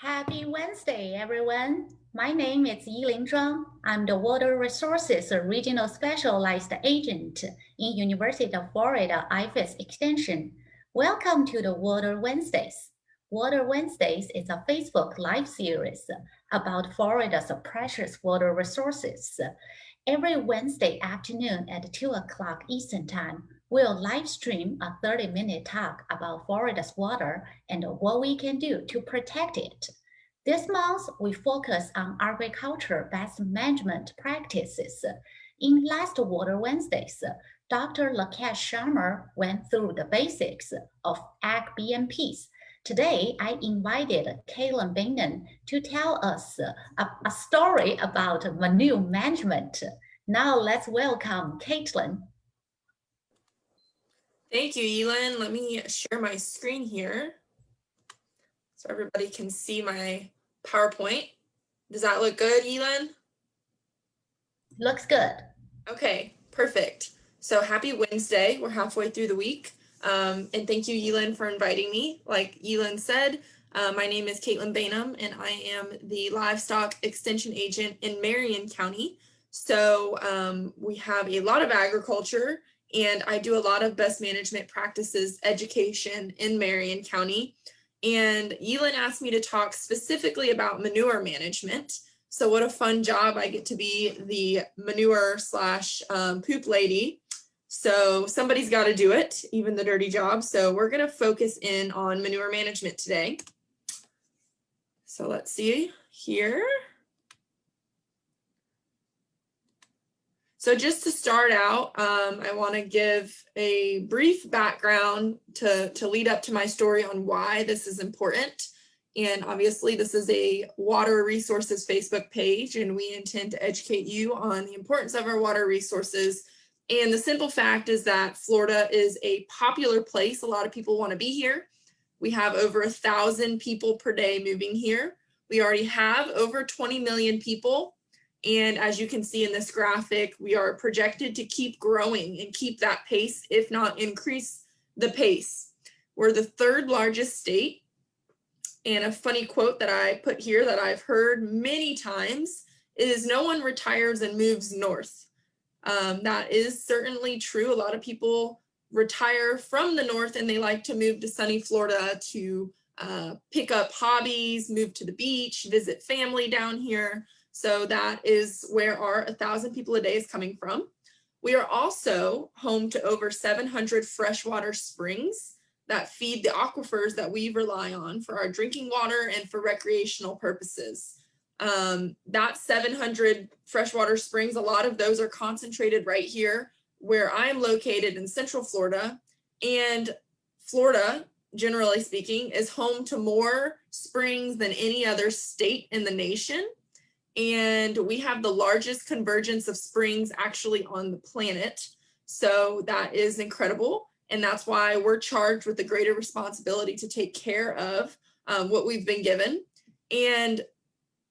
Happy Wednesday, everyone. My name is Yiling Zhang. I'm the Water Resources Regional Specialized Agent in University of Florida IFES Extension. Welcome to the Water Wednesdays. Water Wednesdays is a Facebook live series about Florida's precious water resources. Every Wednesday afternoon at 2 o'clock Eastern Time, we'll live stream a 30-minute talk about Florida's water and what we can do to protect it. This month, we focus on agriculture best management practices. In last Water Wednesdays, Dr. Lakesh Sharma went through the basics of ag BMPs. Today, I invited Caitlin Bainan to tell us a story about manure management. Now let's welcome Caitlin. Thank you, Elin. Let me share my screen here so everybody can see my PowerPoint. Does that look good, Elin? Looks good. Okay, perfect. So happy Wednesday. We're halfway through the week. And thank you, Elin, for inviting me. Like Elin said, my name is Caitlin Bainham, and I am the Livestock Extension Agent in Marion County. So we have a lot of agriculture, and I do a lot of best management practices education in Marion County. And Elin asked me to talk specifically about manure management. So what a fun job. I get to be the manure slash poop lady. So somebody's got to do it, even the dirty job. So we're going to focus in on manure management today. So let's see here. So just to start out, I want to give a brief background to lead up to my story on why this is important. And obviously this is a water resources Facebook page, and we intend to educate you on the importance of our water resources. And the simple fact is that Florida is a popular place. A lot of people want to be here. We have over 1,000 people per day moving here. We already have over 20 million people. And as you can see in this graphic, we are projected to keep growing and keep that pace, if not increase the pace. We're the third largest state. And a funny quote that I put here that I've heard many times is no one retires and moves north. That is certainly true. A lot of people retire from the north and they like to move to sunny Florida to pick up hobbies, move to the beach, visit family down here. So that is where our 1,000 people a day is coming from. We are also home to over 700 freshwater springs that feed the aquifers that we rely on for our drinking water and for recreational purposes. That 700 freshwater springs, a lot of those are concentrated right here where I'm located in Central Florida. And Florida, generally speaking, is home to more springs than any other state in the nation. And we have the largest convergence of springs actually on the planet. So that is incredible. And that's why we're charged with the greater responsibility to take care of what we've been given. And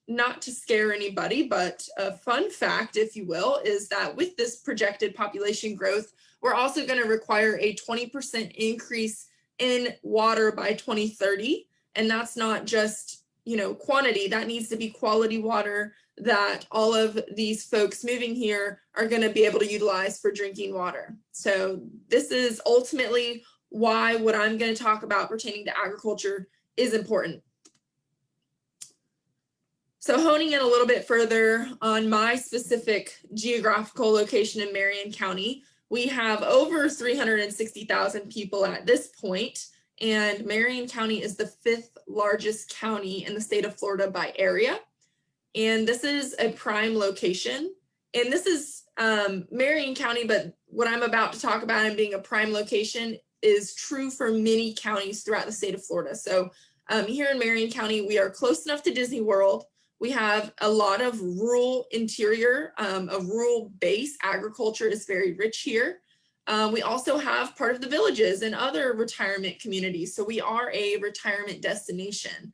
not to scare anybody, but a fun fact, if you will, is that with this projected population growth, we're also going to require a 20% increase in water by 2030. And that's not just quantity, that needs to be quality water that all of these folks moving here are going to be able to utilize for drinking water. So this is ultimately why what I'm going to talk about pertaining to agriculture is important. So honing in a little bit further on my specific geographical location in Marion County, we have over 360,000 people at this point. And Marion County is the 5th largest county in the state of Florida by area. And this is a prime location. And this is Marion County, but what I'm about to talk about and being a prime location is true for many counties throughout the state of Florida. So here in Marion County, we are close enough to Disney World. We have a lot of rural interior, a rural base. Agriculture is very rich here. We also have part of the villages and other retirement communities. So we are a retirement destination.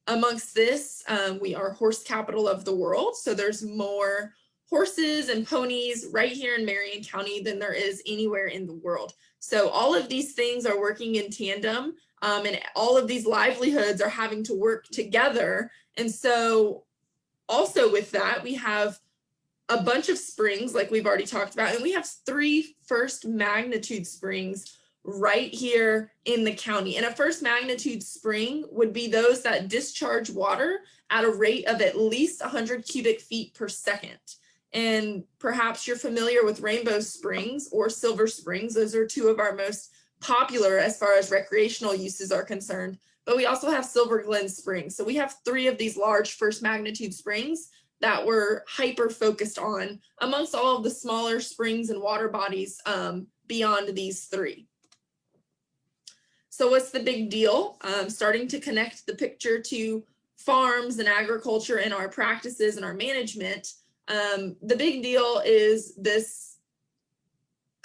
Amongst this, we are horse capital of the world. So there's more horses and ponies right here in Marion County than there is anywhere in the world. So all of these things are working in tandem and all of these livelihoods are having to work together. And so also with that, we have a bunch of springs like we've already talked about, and we have 3 first magnitude springs right here in the county. And a first magnitude spring would be those that discharge water at a rate of at least 100 cubic feet per second. And perhaps you're familiar with Rainbow Springs or Silver Springs. Those are 2 of our most popular as far as recreational uses are concerned. But we also have Silver Glen Springs. So we have 3 of these large first magnitude springs that we're hyper focused on amongst all of the smaller springs and water bodies beyond these 3. So what's the big deal? Starting to connect the picture to farms and agriculture and our practices and our management. The big deal is this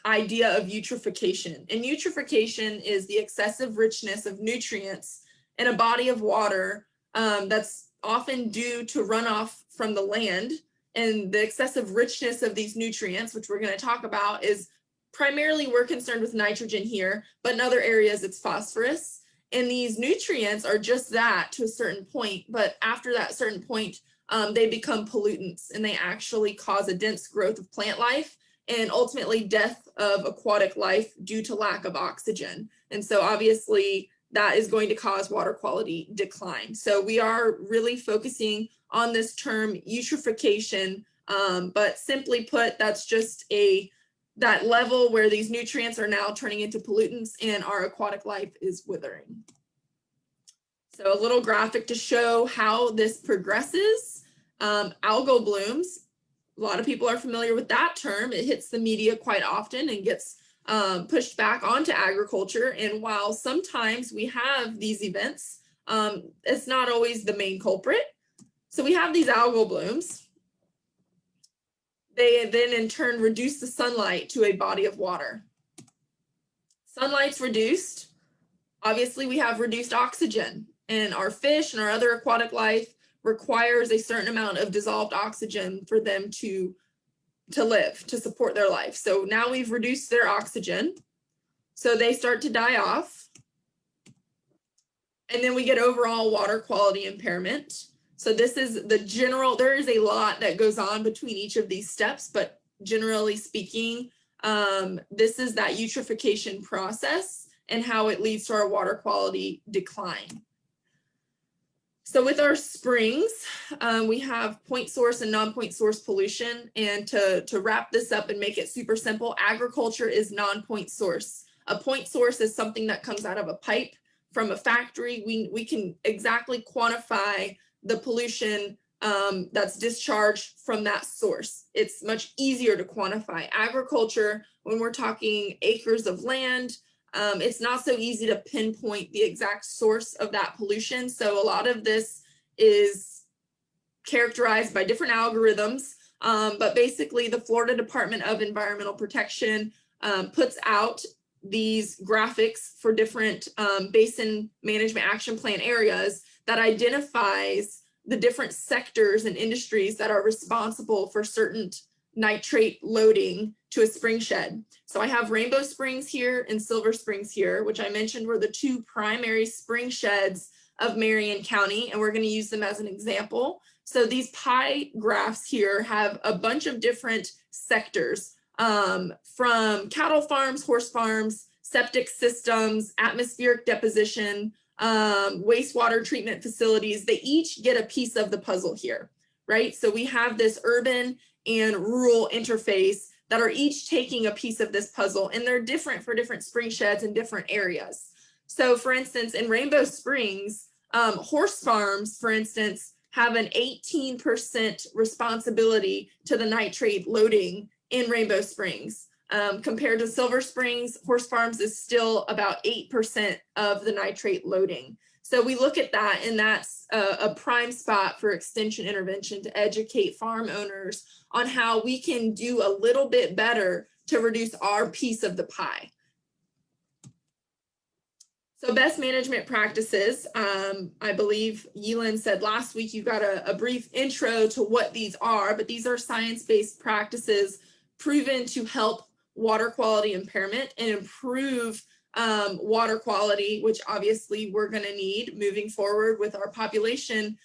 idea of eutrophication. And eutrophication is the excessive richness of nutrients in a body of water that's often due to runoff from the land. And the excessive richness of these nutrients, which we're going to talk about, is primarily we're concerned with nitrogen here, but in other areas it's phosphorus. And these nutrients are just that to a certain point, but after that certain point, they become pollutants, and they actually cause a dense growth of plant life and ultimately death of aquatic life due to lack of oxygen. And so obviously that is going to cause water quality decline. So we are really focusing on this term eutrophication, but simply put, that's just that level where these nutrients are now turning into pollutants and our aquatic life is withering. So a little graphic to show how this progresses. Algal blooms, a lot of people are familiar with that term. It hits the media quite often and gets pushed back onto agriculture. And while sometimes we have these events, it's not always the main culprit. So we have these algal blooms. They then in turn reduce the sunlight to a body of water. Sunlight's reduced. Obviously, we have reduced oxygen, and our fish and our other aquatic life requires a certain amount of dissolved oxygen for them to live, to support their life. So now we've reduced their oxygen, so they start to die off. And then we get overall water quality impairment. So this is the general, there is a lot that goes on between each of these steps, but generally speaking, this is that eutrophication process and how it leads to our water quality decline. So with our springs, we have point source and non-point source pollution. And to wrap this up and make it super simple, agriculture is non-point source. A point source is something that comes out of a pipe from a factory. We can exactly quantify the pollution that's discharged from that source. It's much easier to quantify. Agriculture, when we're talking acres of land, it's not so easy to pinpoint the exact source of that pollution. So a lot of this is characterized by different algorithms, but basically the Florida Department of Environmental Protection puts out these graphics for different basin management action plan areas that identifies the different sectors and industries that are responsible for certain nitrate loading to a spring shed. So I have Rainbow Springs here and Silver Springs here, which I mentioned were the 2 primary spring sheds of Marion County, and we're going to use them as an example. So these pie graphs here have a bunch of different sectors, from cattle farms, horse farms, septic systems, atmospheric deposition, wastewater treatment facilities. They each get a piece of the puzzle here, right? So we have this urban and rural interface that are each taking a piece of this puzzle, and they're different for different spring sheds in different areas. So for instance, in Rainbow Springs, horse farms, for instance, have an 18% responsibility to the nitrate loading in Rainbow Springs. Compared to Silver Springs, horse farms is still about 8% of the nitrate loading. So we look at that, and that's a prime spot for extension intervention to educate farm owners on how we can do a little bit better to reduce our piece of the pie. So best management practices, I believe Yelin said last week you got a brief intro to what these are, but these are science-based practices proven to help water quality impairment and improve water quality, which obviously we're going to need moving forward with our population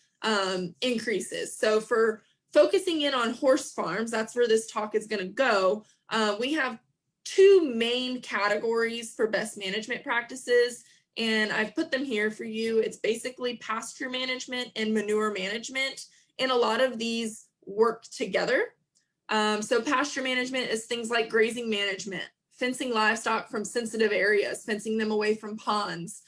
increases. So for focusing in on horse farms, that's where this talk is going to go. We have two main categories for best management practices, and I've put them here for you. It's basically pasture management and manure management, and a lot of these work together. So pasture management is things like grazing management, fencing livestock from sensitive areas, fencing them away from ponds,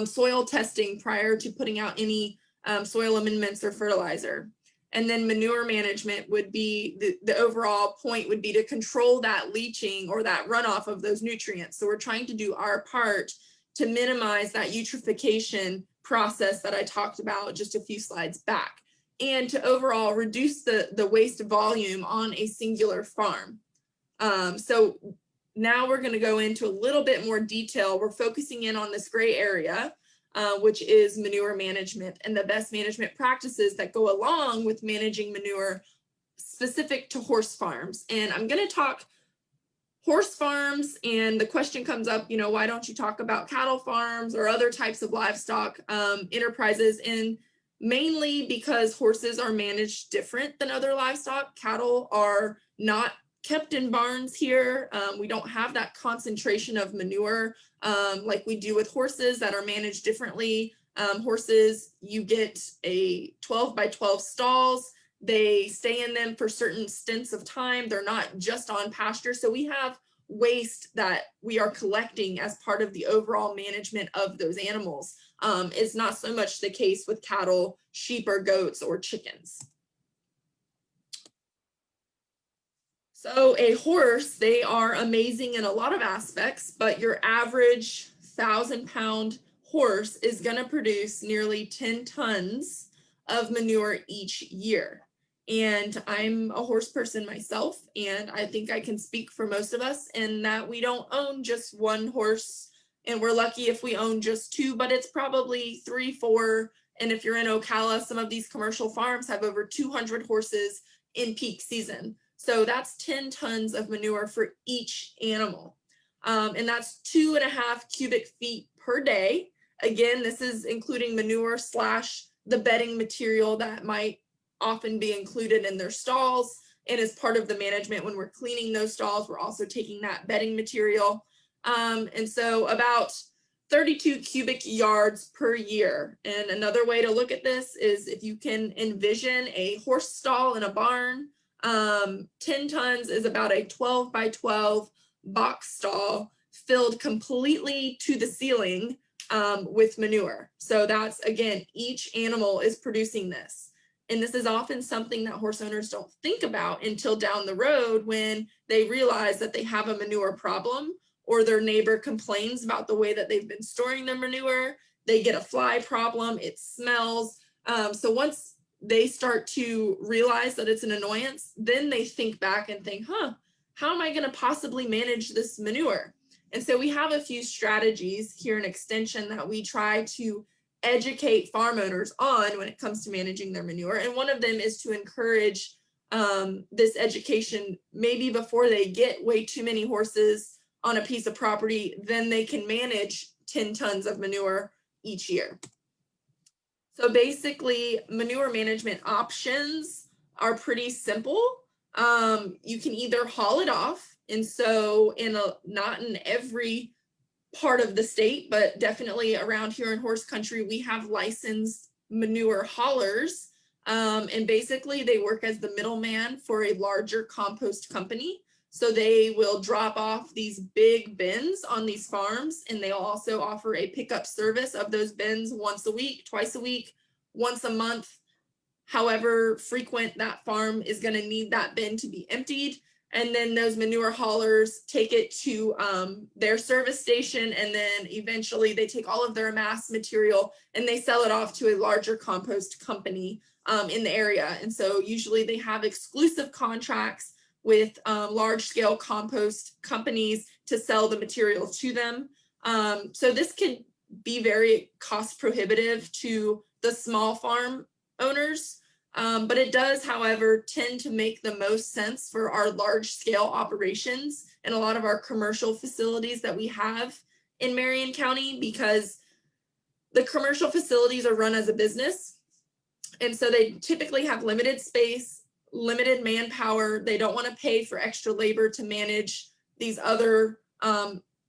soil testing prior to putting out any soil amendments or fertilizer. And then manure management would be, the overall point would be to control that leaching or that runoff of those nutrients. So we're trying to do our part to minimize that eutrophication process that I talked about just a few slides back, and to overall reduce the waste volume on a singular farm. So now we're going to go into a little bit more detail. We're focusing in on this gray area, which is manure management and the best management practices that go along with managing manure specific to horse farms. And I'm going to talk horse farms, and the question comes up, you know, why don't you talk about cattle farms or other types of livestock enterprises? And mainly because horses are managed different than other livestock. Cattle are not kept in barns here. We don't have that concentration of manure like we do with horses that are managed differently. Horses, you get a 12 by 12 stalls. They stay in them for certain stints of time. They're not just on pasture. So we have waste that we are collecting as part of the overall management of those animals. It's not so much the case with cattle, sheep, or goats, or chickens. So a horse, they are amazing in a lot of aspects, but your average 1,000-pound horse is going to produce nearly 10 tons of manure each year. And I'm a horse person myself, and I think I can speak for most of us in that we don't own just one horse, and we're lucky if we own just two, but it's probably 3, 4. And if you're in Ocala, some of these commercial farms have over 200 horses in peak season. So that's 10 tons of manure for each animal. And that's 2.5 cubic feet per day. Again, this is including manure / the bedding material that might often be included in their stalls. And as part of the management, when we're cleaning those stalls, we're also taking that bedding material. And so about 32 cubic yards per year. And another way to look at this is if you can envision a horse stall in a barn, 10 tons is about a 12 by 12 box stall filled completely to the ceiling with manure. So that's, again, each animal is producing this. And this is often something that horse owners don't think about until down the road when they realize that they have a manure problem, or their neighbor complains about the way that they've been storing their manure. They get a fly problem, it smells. So once they start to realize that it's an annoyance, then they think back and think, how am I going to possibly manage this manure? And so we have a few strategies here in Extension that we try to educate farm owners on when it comes to managing their manure. And one of them is to encourage this education maybe before they get way too many horses on a piece of property, then they can manage 10 tons of manure each year. So basically, manure management options are pretty simple. You can either haul it off, and so not in every part of the state, but definitely around here in horse country, we have licensed manure haulers. And basically they work as the middleman for a larger compost company. So they will drop off these big bins on these farms, and they'll also offer a pickup service of those bins once a week, twice a week, once a month, however frequent that farm is going to need that bin to be emptied. And then those manure haulers take it to their service station, and then eventually they take all of their amassed material and they sell it off to a larger compost company in the area. And so usually they have exclusive contracts with large scale compost companies to sell the material to them. So this can be very cost prohibitive to the small farm owners. But it does, however, tend to make the most sense for our large scale operations and a lot of our commercial facilities that we have in Marion County because the commercial facilities are run as a business. And so they typically have limited space, limited manpower. They don't want to pay for extra labor to manage these other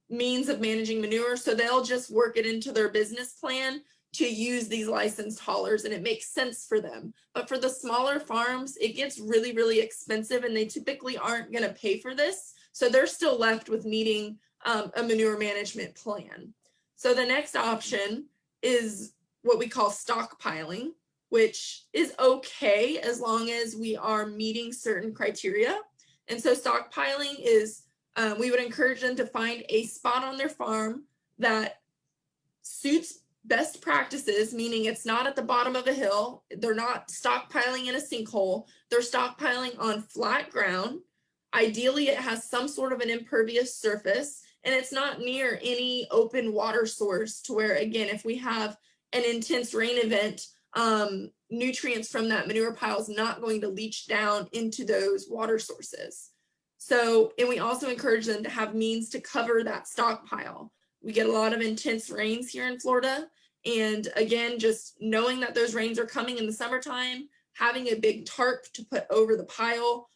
means of managing manure. So they'll just work it into their business plan to use these licensed haulers, and it makes sense for them. But for the smaller farms, it gets really, really expensive, and they typically aren't going to pay for this. So they're still left with needing a manure management plan. So the next option is what we call stockpiling, which is okay as long as we are meeting certain criteria. And so stockpiling is, we would encourage them to find a spot on their farm that suits best practices, meaning it's not at the bottom of a hill. They're not stockpiling in a sinkhole. They're stockpiling on flat ground. Ideally, it has some sort of an impervious surface, and it's not near any open water source to where, again, if we have an intense rain event, nutrients from that manure pile is not going to leach down into those water sources. So, and we also encourage them to have means to cover that stockpile. We get a lot of intense rains here in Florida. And again, just knowing that those rains are coming in the summertime, having a big tarp to put over the pile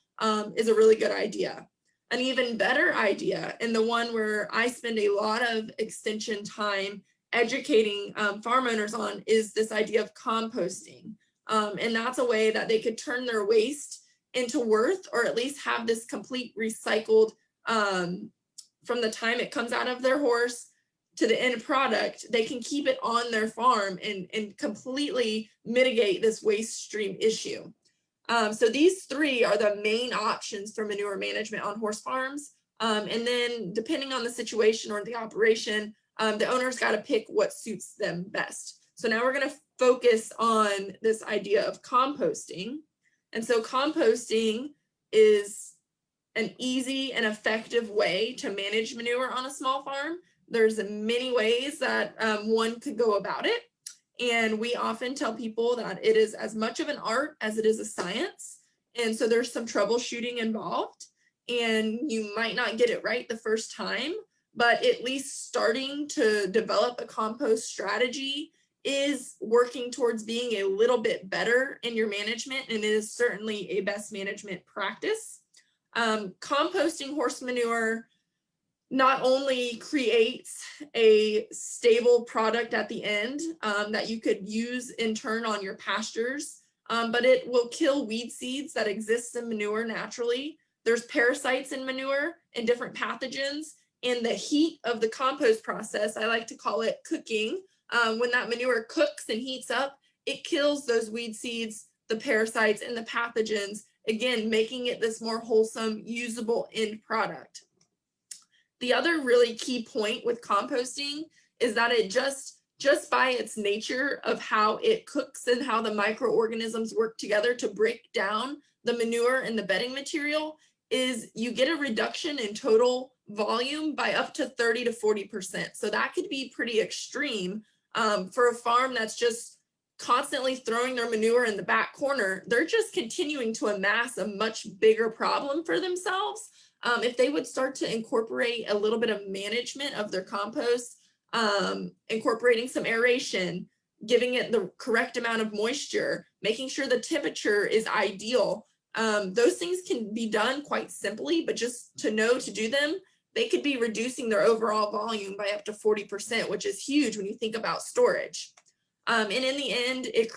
is a really good idea. An even better idea, and the one where I spend a lot of extension time educating farm owners on, is this idea of composting. And that's a way that they could turn their waste into worth, or at least have this complete recycled from the time it comes out of their horse to the end product. They can keep it on their farm and completely mitigate this waste stream issue. So these three are the main options for manure management on horse farms. And then depending on the situation or the operation, the owner's got to pick what suits them best. So now we're going to focus on this idea of composting. And so composting is an easy and effective way to manage manure on a small farm. There's many ways that one could go about it. And we often tell people that it is as much of an art as it is a science. And so there's some troubleshooting involved, and you might not get it right the first time, but at least starting to develop a compost strategy is working towards being a little bit better in your management, and it is certainly a best management practice. Composting horse manure not only creates a stable product at the end that you could use in turn on your pastures, but it will kill weed seeds that exist in manure naturally. There's parasites in manure and different pathogens. In the heat of the compost process, I like to call it cooking. When that manure cooks and heats up, it kills those weed seeds, the parasites, and the pathogens, again, making it this more wholesome, usable end product. The other really key point with composting is that it just by its nature of how it cooks and how the microorganisms work together to break down the manure and the bedding material, is you get a reduction in total volume by up to 30 to 40%. So that could be pretty extreme for a farm that's just constantly throwing their manure in the back corner. They're just continuing to amass a much bigger problem for themselves. If they would start to incorporate a little bit of management of their compost, incorporating some aeration, giving it the correct amount of moisture, making sure the temperature is ideal. Those things can be done quite simply, but just to know to do them, they could be reducing their overall volume by up to 40%, which is huge when you think about storage. And in the end, it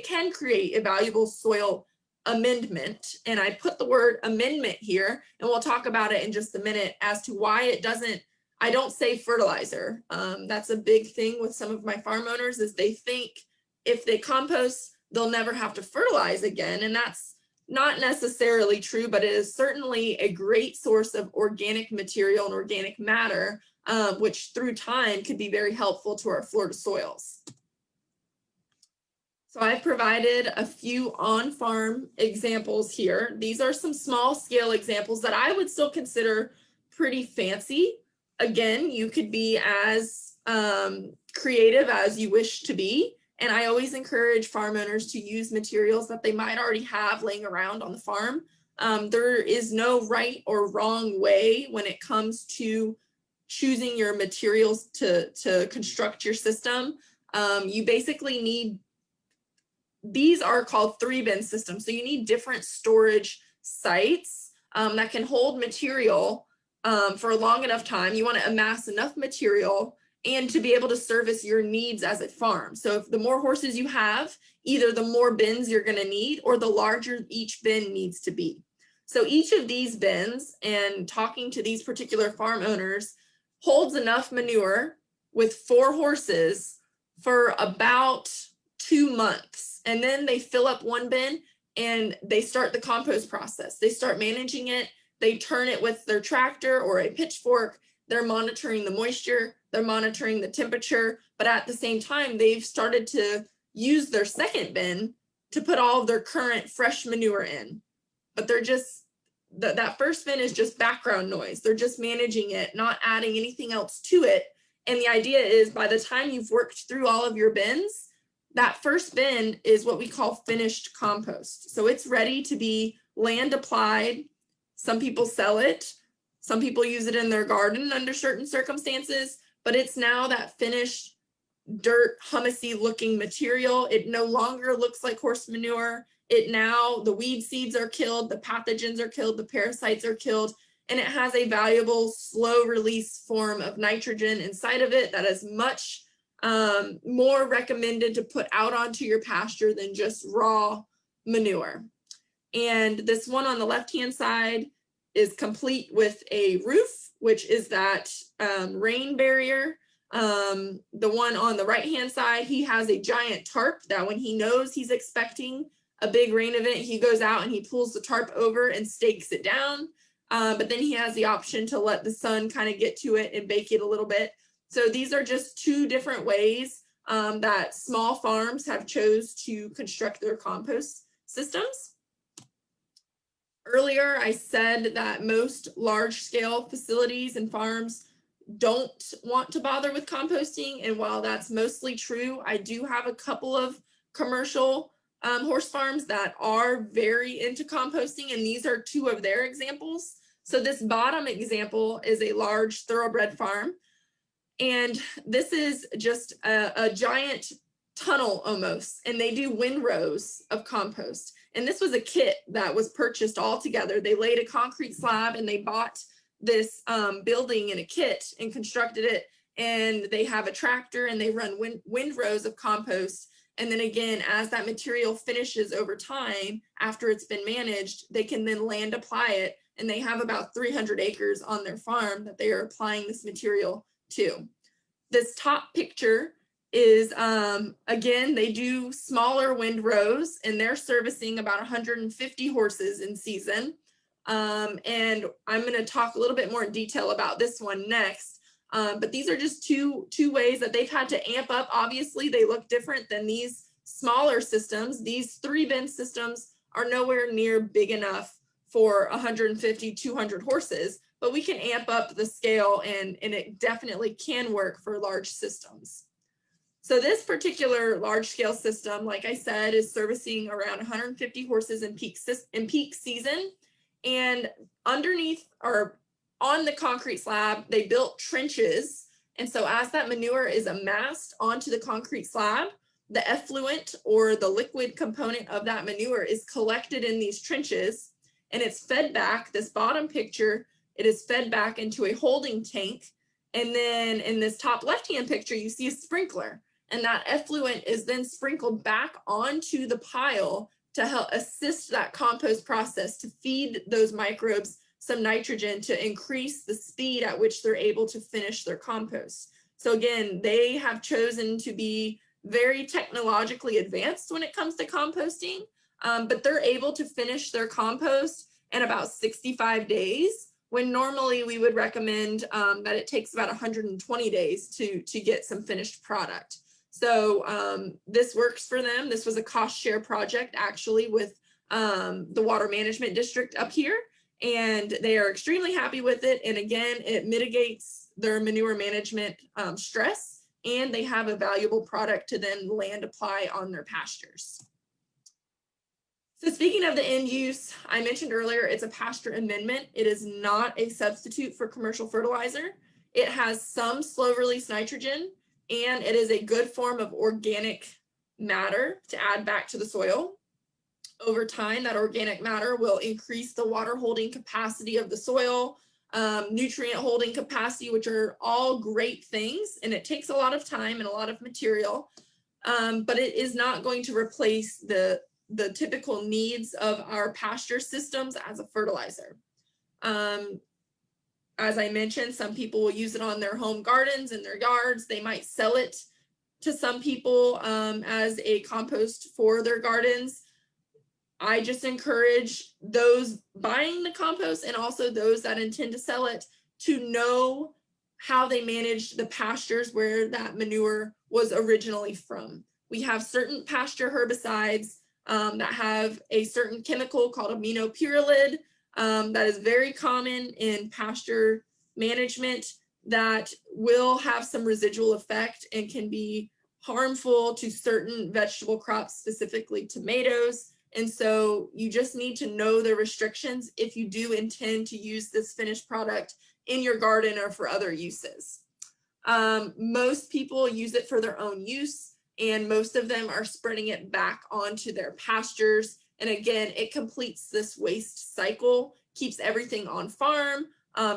can create a valuable soil amendment. And I put the word amendment here, and we'll talk about it in just a minute as to why it doesn't, I don't say fertilizer. That's a big thing with some of my farm owners, is they think if they compost, they'll never have to fertilize again. And that's not necessarily true, but it is certainly a great source of organic material and organic matter, which through time could be very helpful to our Florida soils. So I've provided a few on-farm examples here. These are some small scale examples that I would still consider pretty fancy. Again, you could be as creative as you wish to be. And I always encourage farm owners to use materials that they might already have laying around on the farm. There is no right or wrong way when it comes to choosing your materials to construct your system, you basically need, these are called 3-bin systems. So you need different storage sites that can hold material for a long enough time. You want to amass enough material and to be able to service your needs as a farm. So if the more horses you have, either the more bins you're going to need or the larger each bin needs to be. So each of these bins, and talking to these particular farm owners, holds enough manure with 4 horses for about 2 months. And then they fill up one bin and they start the compost process. They start managing it. They turn it with their tractor or a pitchfork. They're monitoring the moisture, they're monitoring the temperature, but at the same time, they've started to use their second bin to put all of their current fresh manure in. But they're just, that first bin is just background noise. They're just managing it, not adding anything else to it. And the idea is by the time you've worked through all of your bins, that first bin is what we call finished compost. So it's ready to be land applied. Some people sell it. Some people use it in their garden under certain circumstances, but it's now that finished dirt, humusy looking material. It no longer looks like horse manure. It now, the weed seeds are killed, the pathogens are killed, the parasites are killed, and it has a valuable slow release form of nitrogen inside of it that is much more recommended to put out onto your pasture than just raw manure. And this one on the left-hand side is complete with a roof, which is that rain barrier. The one on the right-hand side, he has a giant tarp that when he knows he's expecting a big rain event, he goes out and he pulls the tarp over and stakes it down. But then he has the option to let the sun kind of get to it and bake it a little bit. So these are just 2 different ways that small farms have chose to construct their compost systems. Earlier, I said that most large-scale facilities and farms don't want to bother with composting. And while that's mostly true, I do have a couple of commercial horse farms that are very into composting, and these are 2 of their examples. So this bottom example is a large thoroughbred farm. And this is just a giant tunnel almost, and they do windrows of compost. And this was a kit that was purchased all together. They laid a concrete slab and they bought this building in a kit and constructed it. And they have a tractor and they run windrows of compost. And then again, as that material finishes over time, after it's been managed, they can then land apply it. And they have about 300 acres on their farm that they are applying this material to. This top picture is, again, they do smaller windrows and they're servicing about 150 horses in season. And I'm going to talk a little bit more in detail about this one next. But these are just two ways that they've had to amp up. Obviously, they look different than these smaller systems. These 3-bin systems are nowhere near big enough for 150, 200 horses, but we can amp up the scale and it definitely can work for large systems. So this particular large scale system, like I said, is servicing around 150 horses in peak season. And underneath or on the concrete slab, they built trenches. And so as that manure is amassed onto the concrete slab, the effluent or the liquid component of that manure is collected in these trenches and it's fed back. This bottom picture, it is fed back into a holding tank. And then in this top left-hand picture, you see a sprinkler. And that effluent is then sprinkled back onto the pile to help assist that compost process, to feed those microbes some nitrogen to increase the speed at which they're able to finish their compost. So again, they have chosen to be very technologically advanced when it comes to composting, but they're able to finish their compost in about 65 days, when normally we would recommend that it takes about 120 days to get some finished product. So this works for them. This was a cost share project actually with the water management district up here, and they are extremely happy with it. And again, it mitigates their manure management stress, and they have a valuable product to then land apply on their pastures. So speaking of the end use, I mentioned earlier, it's a pasture amendment. It is not a substitute for commercial fertilizer. It has some slow release nitrogen, and it is a good form of organic matter to add back to the soil. Over time, that organic matter will increase the water holding capacity of the soil, nutrient holding capacity, which are all great things. And it takes a lot of time and a lot of material, but it is not going to replace the typical needs of our pasture systems as a fertilizer. As I mentioned, some people will use it on their home gardens and their yards. They might sell it to some people as a compost for their gardens. I just encourage those buying the compost and also those that intend to sell it to know how they managed the pastures where that manure was originally from. We have certain pasture herbicides that have a certain chemical called aminopyrrolid that is very common in pasture management that will have some residual effect and can be harmful to certain vegetable crops, specifically tomatoes. And so you just need to know the restrictions if you do intend to use this finished product in your garden or for other uses. Most people use it for their own use, and most of them are spreading it back onto their pastures. And again, it completes this waste cycle, keeps everything on farm,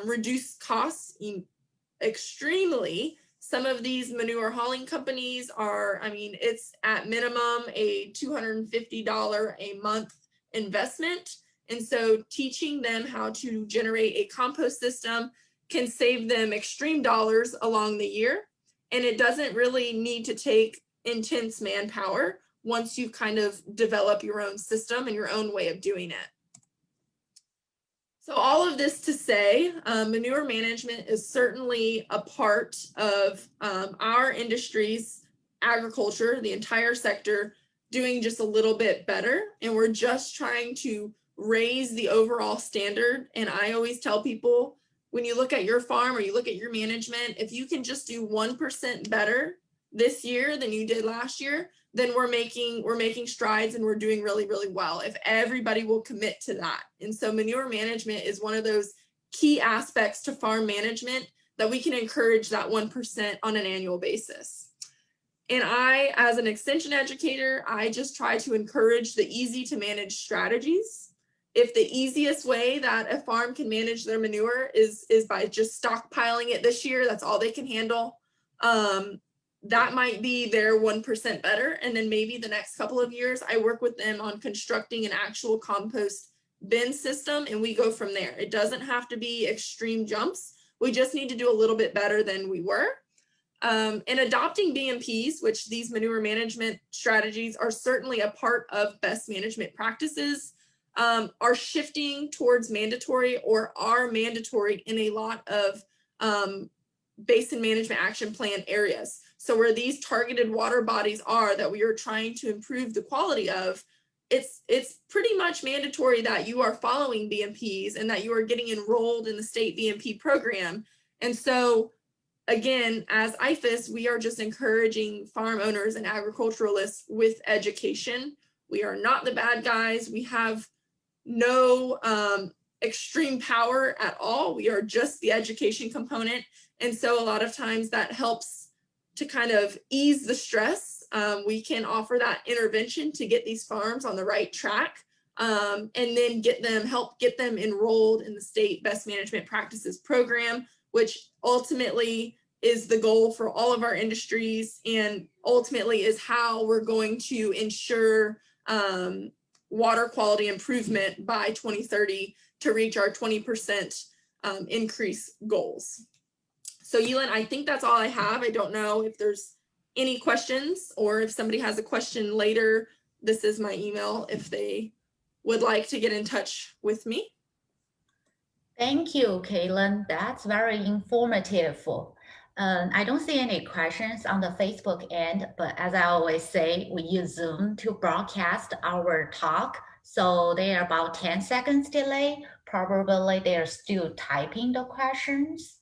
reduce costs extremely. Some of these manure hauling companies are, I mean, it's at minimum a $250 a month investment. And so teaching them how to generate a compost system can save them extreme dollars along the year. And it doesn't really need to take intense manpower once you kind of develop your own system and your own way of doing it. So all of this to say, manure management is certainly a part of our industry's agriculture, the entire sector, doing just a little bit better. And we're just trying to raise the overall standard. And I always tell people, when you look at your farm or you look at your management, if you can just do 1% better this year than you did last year, then we're making strides and we're doing really, really well if everybody will commit to that. And so manure management is one of those key aspects to farm management that we can encourage that 1% on an annual basis. And I, as an extension educator, I just try to encourage the easy to manage strategies. If the easiest way that a farm can manage their manure is by just stockpiling it this year, that's all they can handle. That might be their 1% better. And then maybe the next couple of years, I work with them on constructing an actual compost bin system, and we go from there. It doesn't have to be extreme jumps. We just need to do a little bit better than we were. And adopting BMPs, which these manure management strategies are certainly a part of best management practices, are shifting towards mandatory or are mandatory in a lot of basin management action plan areas. So where these targeted water bodies are that we are trying to improve the quality of, it's pretty much mandatory that you are following BMPs and that you are getting enrolled in the state BMP program. And so again, as IFAS, we are just encouraging farm owners and agriculturalists with education. We are not the bad guys. We have no extreme power at all. We are just the education component. And so a lot of times that helps to kind of ease the stress. We can offer that intervention to get these farms on the right track, and then help get them enrolled in the state best management practices program, which ultimately is the goal for all of our industries and ultimately is how we're going to ensure water quality improvement by 2030 to reach our 20% increase goals. So Yelin, I think that's all I have. I don't know if there's any questions or if somebody has a question later, this is my email if they would like to get in touch with me. Thank you, Kaylin. That's very informative. I don't see any questions on the Facebook end, but as I always say, we use Zoom to broadcast our talk. So they are about 10 seconds delay. Probably they're still typing the questions.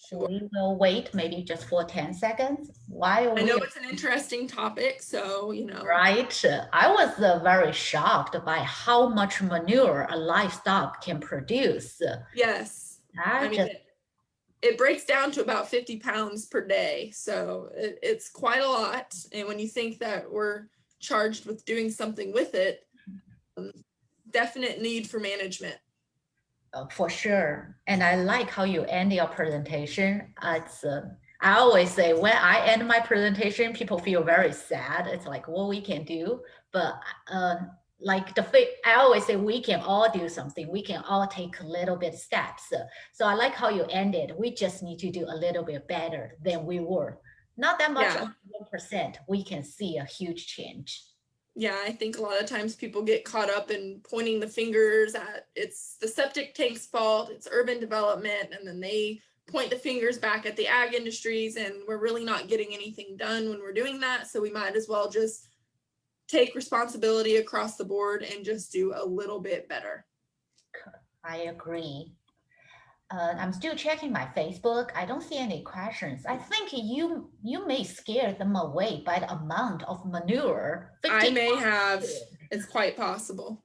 Sure. We will wait maybe just for 10 seconds while I know it's an interesting topic, so, you know. Right. I was very shocked by how much manure a livestock can produce. Yes. I mean, it breaks down to about 50 pounds per day. So it's quite a lot. And when you think that we're charged with doing something with it, definite need for management. For sure. And I like how you end your presentation. I always say when I end my presentation, people feel very sad. It's like what we can do, but uh, I always say we can all do something. We can all take a little bit steps. So I like how you ended. We just need to do a little bit better than we were. Not that much, Yeah. 1%. We can see a huge change. Yeah, I think a lot of times people get caught up in pointing the fingers at it's the septic tank's fault, it's urban development, and then they point the fingers back at the ag industries, and we're really not getting anything done when we're doing that. So we might as well just take responsibility across the board and just do a little bit better. I agree. I'm still checking my Facebook. I don't see any questions. I think you may scare them away by the amount of manure. I 50, may have, it's quite possible.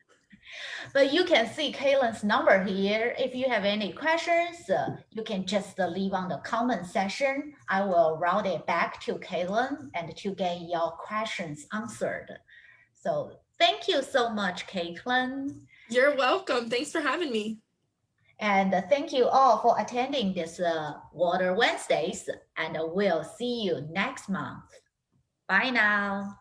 but you can see Kaylin's number here. If you have any questions, you can just leave on the comment section. I will route it back to Kaylin and to get your questions answered. So thank you so much, Caitlin. You're welcome. Thanks for having me. And thank you all for attending this Water Wednesdays, and we'll see you next month. Bye now.